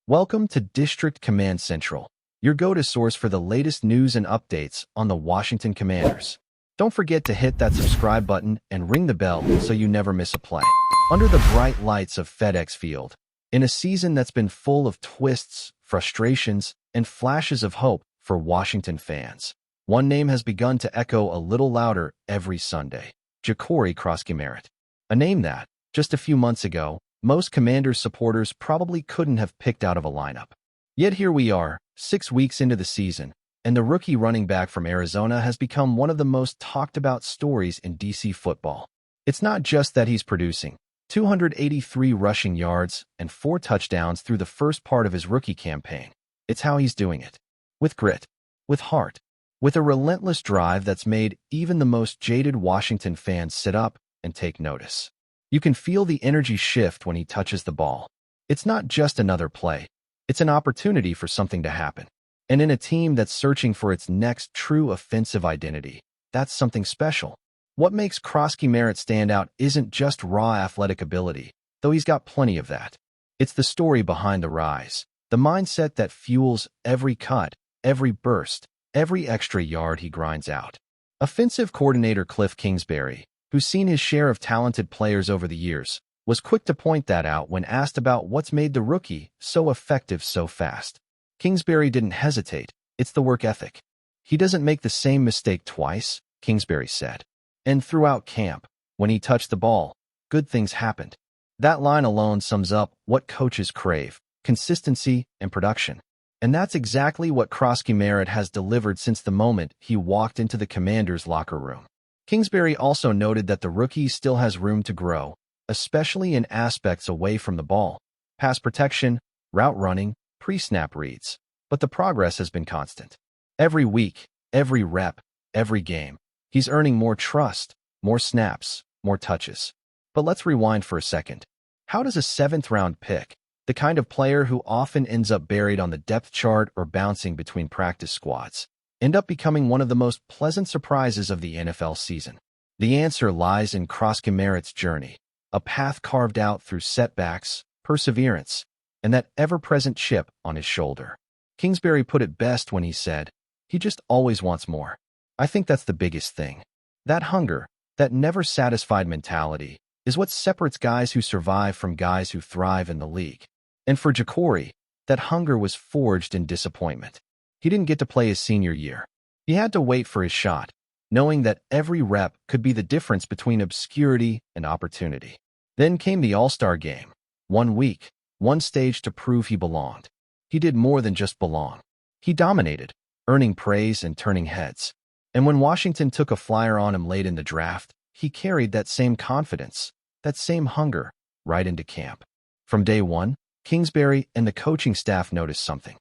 Welcome to District Command Central, your go-to source for the latest news and updates on the Washington Commanders. Don't forget to hit that subscribe button and ring the bell so you never miss a play. Under the bright lights of FedEx Field, in a season that's been full of twists, frustrations, and flashes of hope for Washington fans, one name has begun to echo a little louder every Sunday: Jakori Merritt. A name that, just a few months ago, most Commanders supporters probably couldn't have picked out of a lineup. Yet here we are, 6 weeks into the season, and the rookie running back from Arizona has become one of the most talked about stories in DC football. It's not just that he's producing 283 rushing yards and 4 touchdowns through the first part of his rookie campaign. It's how he's doing it. With grit, with heart, with a relentless drive that's made even the most jaded Washington fans sit up and take notice. You can feel the energy shift when he touches the ball. It's not just another play. It's an opportunity for something to happen. And in a team that's searching for its next true offensive identity, that's something special. What makes Merritt stand out isn't just raw athletic ability, though he's got plenty of that. It's the story behind the rise, the mindset that fuels every cut, every burst, every extra yard he grinds out. Offensive coordinator Cliff Kingsbury, who's seen his share of talented players over the years, was quick to point that out when asked about what's made the rookie so effective so fast. Kingsbury didn't hesitate. It's the work ethic. He doesn't make the same mistake twice, Kingsbury said. And throughout camp, when he touched the ball, good things happened. That line alone sums up what coaches crave: consistency and production. And that's exactly what Merritt has delivered since the moment he walked into the Commanders' locker room. Kingsbury also noted that the rookie still has room to grow, especially in aspects away from the ball: pass protection, route running, pre-snap reads. But the progress has been constant. Every week, every rep, every game, he's earning more trust, more snaps, more touches. But let's rewind for a second. How does a 7th-round pick, the kind of player who often ends up buried on the depth chart or bouncing between practice squads, end up becoming one of the most pleasant surprises of the NFL season? The answer lies in Merritt's journey, a path carved out through setbacks, perseverance, and that ever-present chip on his shoulder. Kingsbury put it best when he said, "He just always wants more." I think that's the biggest thing. That hunger, that never-satisfied mentality, is what separates guys who survive from guys who thrive in the league. And for Jakori, that hunger was forged in disappointment. He didn't get to play his senior year. He had to wait for his shot, knowing that every rep could be the difference between obscurity and opportunity. Then came the All-Star game. 1 week, 1 stage to prove he belonged. He did more than just belong. He dominated, earning praise and turning heads. And when Washington took a flyer on him late in the draft, he carried that same confidence, that same hunger, right into camp. From day one, Kingsbury and the coaching staff noticed something.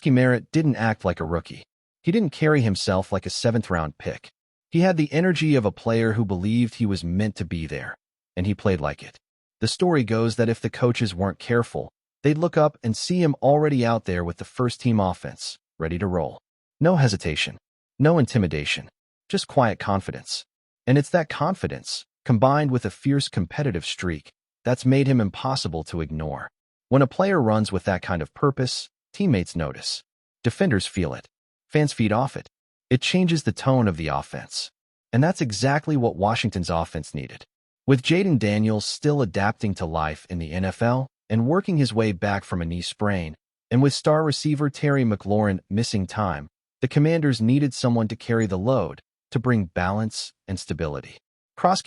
Merritt didn't act like a rookie. He didn't carry himself like a 7th-round pick. He had the energy of a player who believed he was meant to be there, and he played like it. The story goes that if the coaches weren't careful, they'd look up and see him already out there with the first-team offense, ready to roll. No hesitation, no intimidation, just quiet confidence. And it's that confidence, combined with a fierce competitive streak, that's made him impossible to ignore. When a player runs with that kind of purpose, teammates notice. Defenders feel it. Fans feed off it. It changes the tone of the offense. And that's exactly what Washington's offense needed. With Jayden Daniels still adapting to life in the NFL and working his way back from a knee sprain, and with star receiver Terry McLaurin missing time, the Commanders needed someone to carry the load, to bring balance and stability.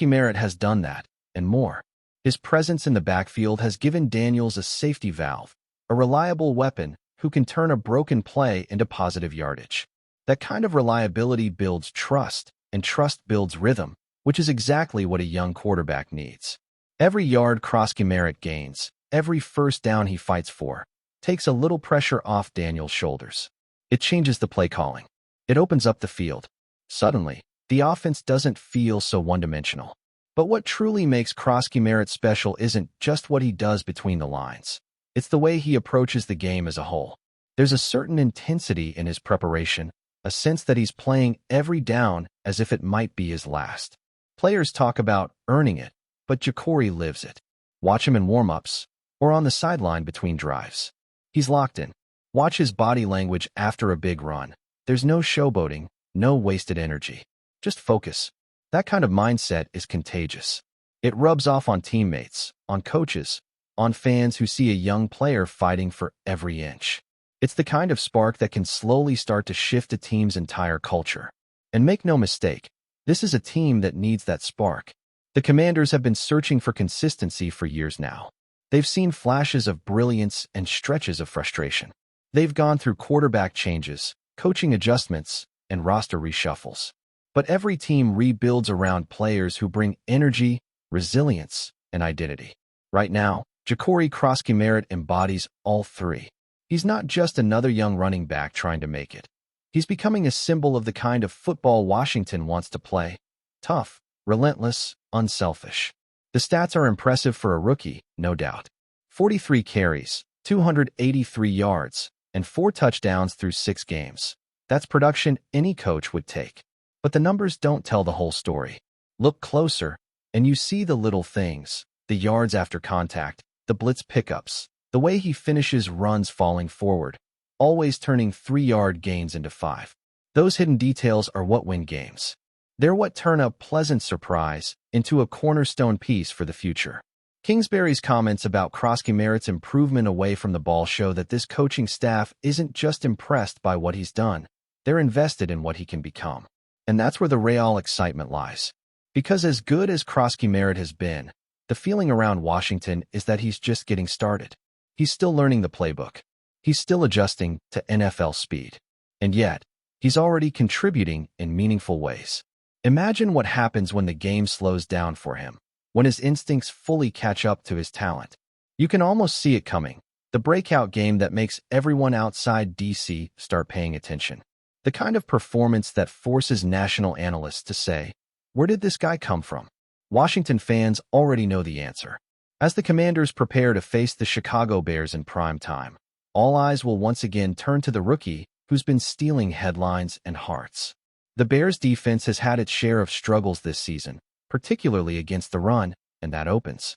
Merritt has done that, and more. His presence in the backfield has given Daniels a safety valve, a reliable weapon who can turn a broken play into positive yardage. That kind of reliability builds trust, and trust builds rhythm, which is exactly what a young quarterback needs. Every yard Merritt gains, every first down he fights for, takes a little pressure off Daniels' shoulders. It changes the play calling. It opens up the field. Suddenly, the offense doesn't feel so one-dimensional. But what truly makes Merritt special isn't just what he does between the lines. It's the way he approaches the game as a whole. There's a certain intensity in his preparation, a sense that he's playing every down as if it might be his last. Players talk about earning it, but Jakori lives it. Watch him in warm-ups, or on the sideline between drives. He's locked in. Watch his body language after a big run. There's no showboating, no wasted energy. Just focus. That kind of mindset is contagious. It rubs off on teammates, on coaches, on fans who see a young player fighting for every inch. It's the kind of spark that can slowly start to shift a team's entire culture. And make no mistake, this is a team that needs that spark. The Commanders have been searching for consistency for years now. They've seen flashes of brilliance and stretches of frustration. They've gone through quarterback changes, coaching adjustments, and roster reshuffles. But every team rebuilds around players who bring energy, resilience, and identity. Right now, Jakori Merritt embodies all three. He's not just another young running back trying to make it. He's becoming a symbol of the kind of football Washington wants to play. Tough, relentless, unselfish. The stats are impressive for a rookie, no doubt. 43 carries, 283 yards, and 4 touchdowns through 6 games. That's production any coach would take. But the numbers don't tell the whole story. Look closer, and you see the little things, the yards after contact, the blitz pickups, the way he finishes runs falling forward, always turning 3-yard gains into 5. Those hidden details are what win games. They're what turn a pleasant surprise into a cornerstone piece for the future. Kingsbury's comments about Merritt's improvement away from the ball show that this coaching staff isn't just impressed by what he's done, they're invested in what he can become. And that's where the real excitement lies. Because as good as Merritt has been, the feeling around Washington is that he's just getting started. He's still learning the playbook. He's still adjusting to NFL speed. And yet, he's already contributing in meaningful ways. Imagine what happens when the game slows down for him, when his instincts fully catch up to his talent. You can almost see it coming, the breakout game that makes everyone outside DC start paying attention. The kind of performance that forces national analysts to say, "Where did this guy come from?" Washington fans already know the answer. As the Commanders prepare to face the Chicago Bears in prime time, all eyes will once again turn to the rookie who's been stealing headlines and hearts. The Bears' defense has had its share of struggles this season, particularly against the run, and that opens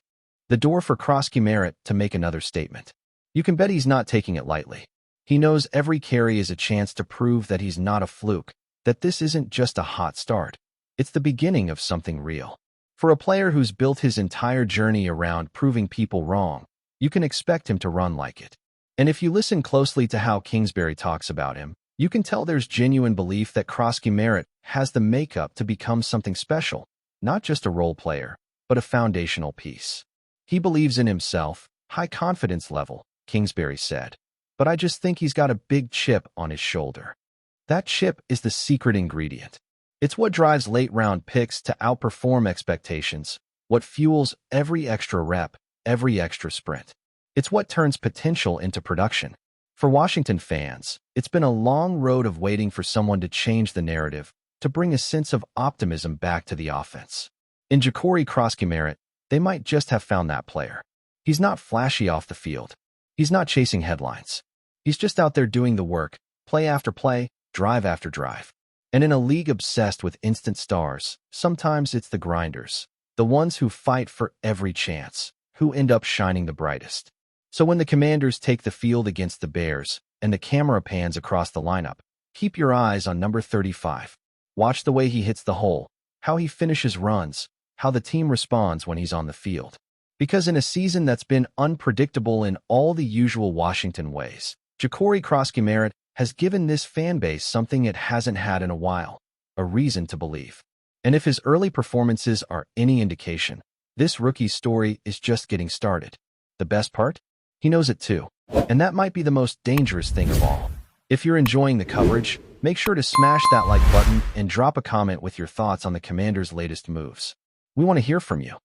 the door for Merritt to make another statement. You can bet he's not taking it lightly. He knows every carry is a chance to prove that he's not a fluke, that this isn't just a hot start. It's the beginning of something real. For a player who's built his entire journey around proving people wrong, you can expect him to run like it. And if you listen closely to how Kingsbury talks about him, you can tell there's genuine belief that Merritt has the makeup to become something special, not just a role player, but a foundational piece. He believes in himself, high confidence level, Kingsbury said. But I just think he's got a big chip on his shoulder. That chip is the secret ingredient. It's what drives late-round picks to outperform expectations, what fuels every extra rep, every extra sprint. It's what turns potential into production. For Washington fans, it's been a long road of waiting for someone to change the narrative, to bring a sense of optimism back to the offense. In Jakori Merritt, they might just have found that player. He's not flashy off the field. He's not chasing headlines. He's just out there doing the work, play after play, drive after drive. And in a league obsessed with instant stars, sometimes it's the grinders, the ones who fight for every chance, who end up shining the brightest. So when the Commanders take the field against the Bears, and the camera pans across the lineup, keep your eyes on number 35. Watch the way he hits the hole, how he finishes runs, how the team responds when he's on the field. Because in a season that's been unpredictable in all the usual Washington ways, Jakori Merritt has given this fan base something it hasn't had in a while, a reason to believe. And if his early performances are any indication, this rookie's story is just getting started. The best part? He knows it too. And that might be the most dangerous thing of all. If you're enjoying the coverage, make sure to smash that like button and drop a comment with your thoughts on the Commanders' latest moves. We want to hear from you.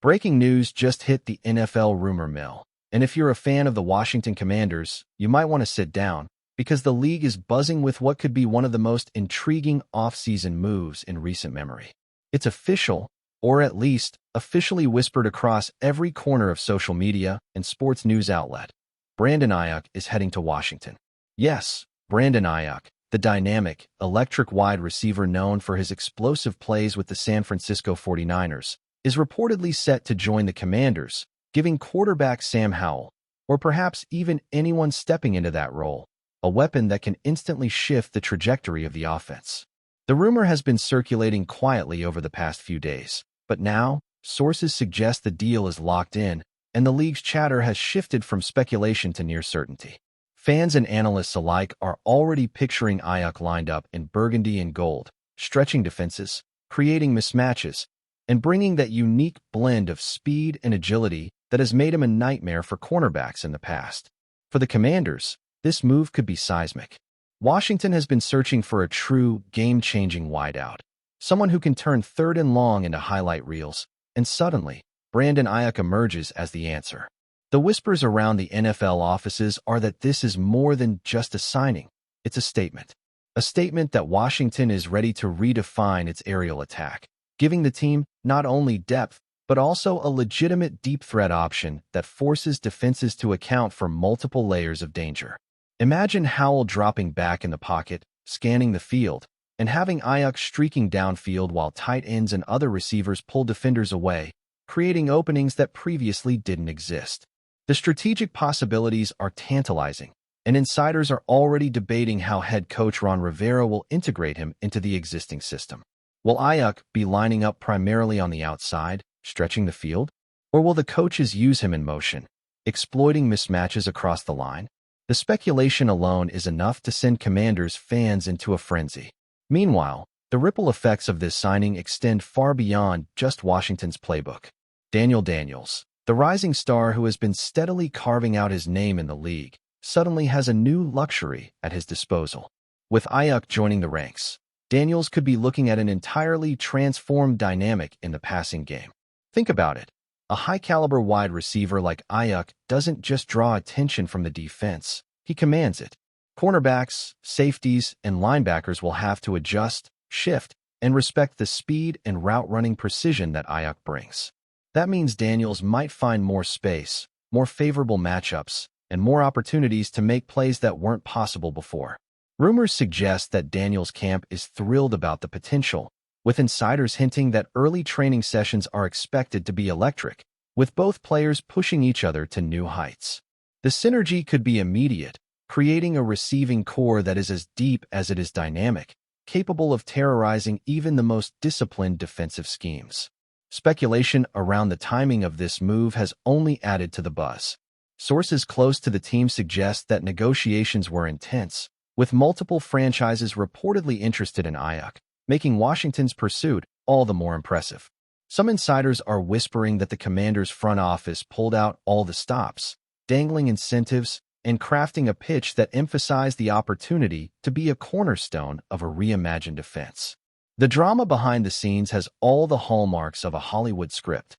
Breaking news just hit the NFL rumor mill. And if you're a fan of the Washington Commanders, you might want to sit down, because the league is buzzing with what could be one of the most intriguing offseason moves in recent memory. It's official, or at least officially whispered across every corner of social media and sports news outlet. Brandon Aiyuk is heading to Washington. Yes, Brandon Aiyuk, the dynamic, electric wide receiver known for his explosive plays with the San Francisco 49ers, is reportedly set to join the Commanders, giving quarterback Sam Howell, or perhaps even anyone stepping into that role, a weapon that can instantly shift the trajectory of the offense. The rumor has been circulating quietly over the past few days, but now, sources suggest the deal is locked in, and the league's chatter has shifted from speculation to near certainty. Fans and analysts alike are already picturing Aiyuk lined up in burgundy and gold, stretching defenses, creating mismatches, and bringing that unique blend of speed and agility that has made him a nightmare for cornerbacks in the past. For the Commanders, this move could be seismic. Washington has been searching for a true, game-changing wideout, someone who can turn third and long into highlight reels, and suddenly, Brandon Aiyuk emerges as the answer. The whispers around the NFL offices are that this is more than just a signing. It's a statement. A statement that Washington is ready to redefine its aerial attack, giving the team not only depth, but also a legitimate deep threat option that forces defenses to account for multiple layers of danger. Imagine Howell dropping back in the pocket, scanning the field, and having Aiyuk streaking downfield while tight ends and other receivers pull defenders away, creating openings that previously didn't exist. The strategic possibilities are tantalizing, and insiders are already debating how head coach Ron Rivera will integrate him into the existing system. Will Aiyuk be lining up primarily on the outside, stretching the field? Or will the coaches use him in motion, exploiting mismatches across the line? The speculation alone is enough to send Commanders fans into a frenzy. Meanwhile, the ripple effects of this signing extend far beyond just Washington's playbook. Daniel Daniels, the rising star who has been steadily carving out his name in the league, suddenly has a new luxury at his disposal. With Aiyuk joining the ranks, Daniels could be looking at an entirely transformed dynamic in the passing game. Think about it. A high-caliber wide receiver like Aiyuk doesn't just draw attention from the defense, he commands it. Cornerbacks, safeties, and linebackers will have to adjust, shift, and respect the speed and route-running precision that Aiyuk brings. That means Daniels might find more space, more favorable matchups, and more opportunities to make plays that weren't possible before. Rumors suggest that Daniels' camp is thrilled about the potential, with insiders hinting that early training sessions are expected to be electric, with both players pushing each other to new heights. The synergy could be immediate, creating a receiving core that is as deep as it is dynamic, capable of terrorizing even the most disciplined defensive schemes. Speculation around the timing of this move has only added to the buzz. Sources close to the team suggest that negotiations were intense, with multiple franchises reportedly interested in Aiyuk, making Washington's pursuit all the more impressive. Some insiders are whispering that the Commanders' front office pulled out all the stops, dangling incentives, and crafting a pitch that emphasized the opportunity to be a cornerstone of a reimagined defense. The drama behind the scenes has all the hallmarks of a Hollywood script.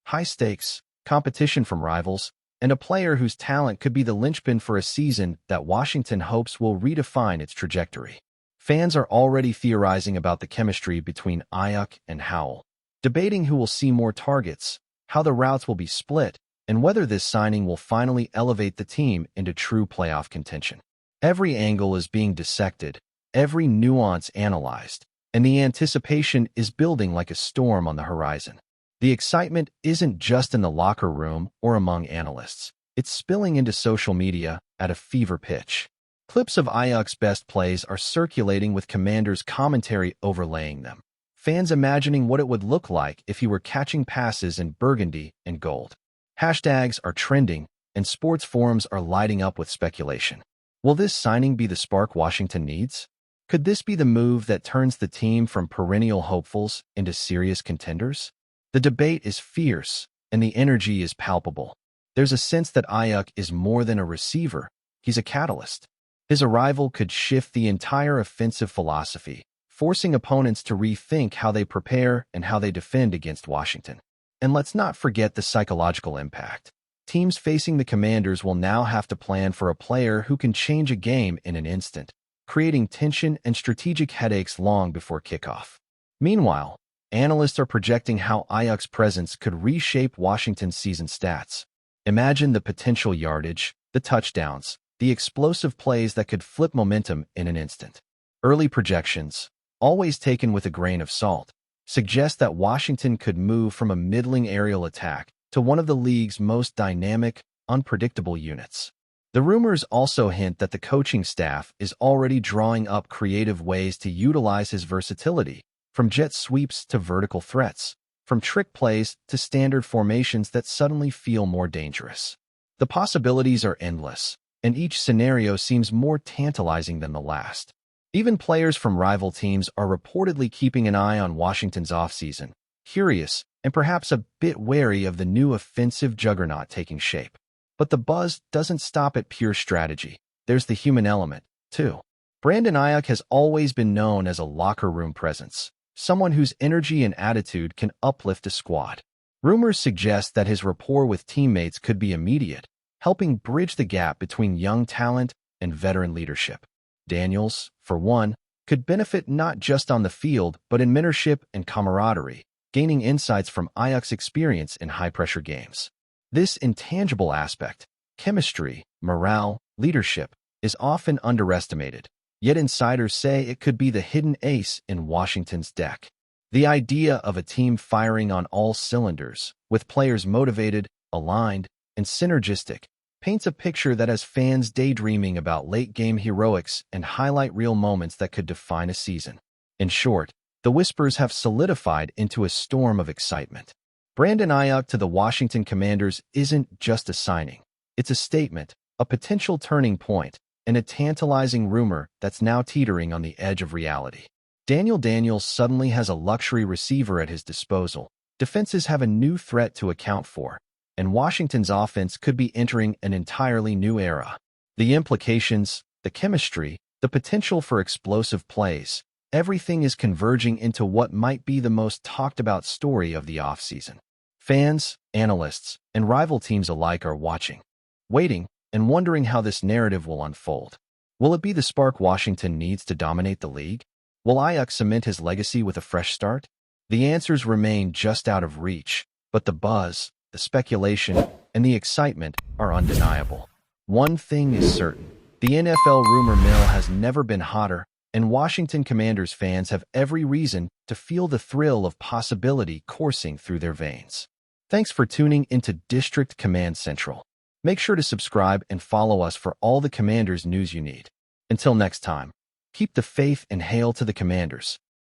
High stakes, competition from rivals, and a player whose talent could be the linchpin for a season that Washington hopes will redefine its trajectory. Fans are already theorizing about the chemistry between Aiyuk and Howell, debating who will see more targets, how the routes will be split, and whether this signing will finally elevate the team into true playoff contention. Every angle is being dissected, every nuance analyzed, and the anticipation is building like a storm on the horizon. The excitement isn't just in the locker room or among analysts. It's spilling into social media at a fever pitch. Clips of Aiyuk's best plays are circulating with Commanders' commentary overlaying them. Fans imagining what it would look like if he were catching passes in burgundy and gold. Hashtags are trending, and sports forums are lighting up with speculation. Will this signing be the spark Washington needs? Could this be the move that turns the team from perennial hopefuls into serious contenders? The debate is fierce, and the energy is palpable. There's a sense that Aiyuk is more than a receiver, he's a catalyst. His arrival could shift the entire offensive philosophy, forcing opponents to rethink how they prepare and how they defend against Washington. And let's not forget the psychological impact. Teams facing the Commanders will now have to plan for a player who can change a game in an instant, creating tension and strategic headaches long before kickoff. Meanwhile, analysts are projecting how Aiyuk's presence could reshape Washington's season stats. Imagine the potential yardage, the touchdowns, the explosive plays that could flip momentum in an instant. Early projections, always taken with a grain of salt, suggest that Washington could move from a middling aerial attack to one of the league's most dynamic, unpredictable units. The rumors also hint that the coaching staff is already drawing up creative ways to utilize his versatility, from jet sweeps to vertical threats, from trick plays to standard formations that suddenly feel more dangerous. The possibilities are endless, and each scenario seems more tantalizing than the last. Even players from rival teams are reportedly keeping an eye on Washington's offseason, curious and perhaps a bit wary of the new offensive juggernaut taking shape. But the buzz doesn't stop at pure strategy. There's the human element, too. Brandon Aiyuk has always been known as a locker room presence, someone whose energy and attitude can uplift a squad. Rumors suggest that his rapport with teammates could be immediate, helping bridge the gap between young talent and veteran leadership. Daniels, for one, could benefit not just on the field but in mentorship and camaraderie, gaining insights from Aiyuk's experience in high-pressure games. This intangible aspect, chemistry, morale, leadership, is often underestimated, yet insiders say it could be the hidden ace in Washington's deck. The idea of a team firing on all cylinders, with players motivated, aligned, and synergistic, paints a picture that has fans daydreaming about late-game heroics and highlight reel moments that could define a season. In short, the whispers have solidified into a storm of excitement. Brandon Aiyuk to the Washington Commanders isn't just a signing. It's a statement, a potential turning point, and a tantalizing rumor that's now teetering on the edge of reality. Daniels suddenly has a luxury receiver at his disposal. Defenses have a new threat to account for, and Washington's offense could be entering an entirely new era. The implications, the chemistry, the potential for explosive plays, everything is converging into what might be the most talked-about story of the offseason. Fans, analysts, and rival teams alike are watching, waiting, and wondering how this narrative will unfold. Will it be the spark Washington needs to dominate the league? Will Aiyuk cement his legacy with a fresh start? The answers remain just out of reach, but the buzz, the speculation, and the excitement are undeniable. One thing is certain: the NFL rumor mill has never been hotter, and Washington Commanders fans have every reason to feel the thrill of possibility coursing through their veins. Thanks for tuning into District Command Central. Make sure to subscribe and follow us for all the Commanders news you need. Until next time, keep the faith and hail to the Commanders.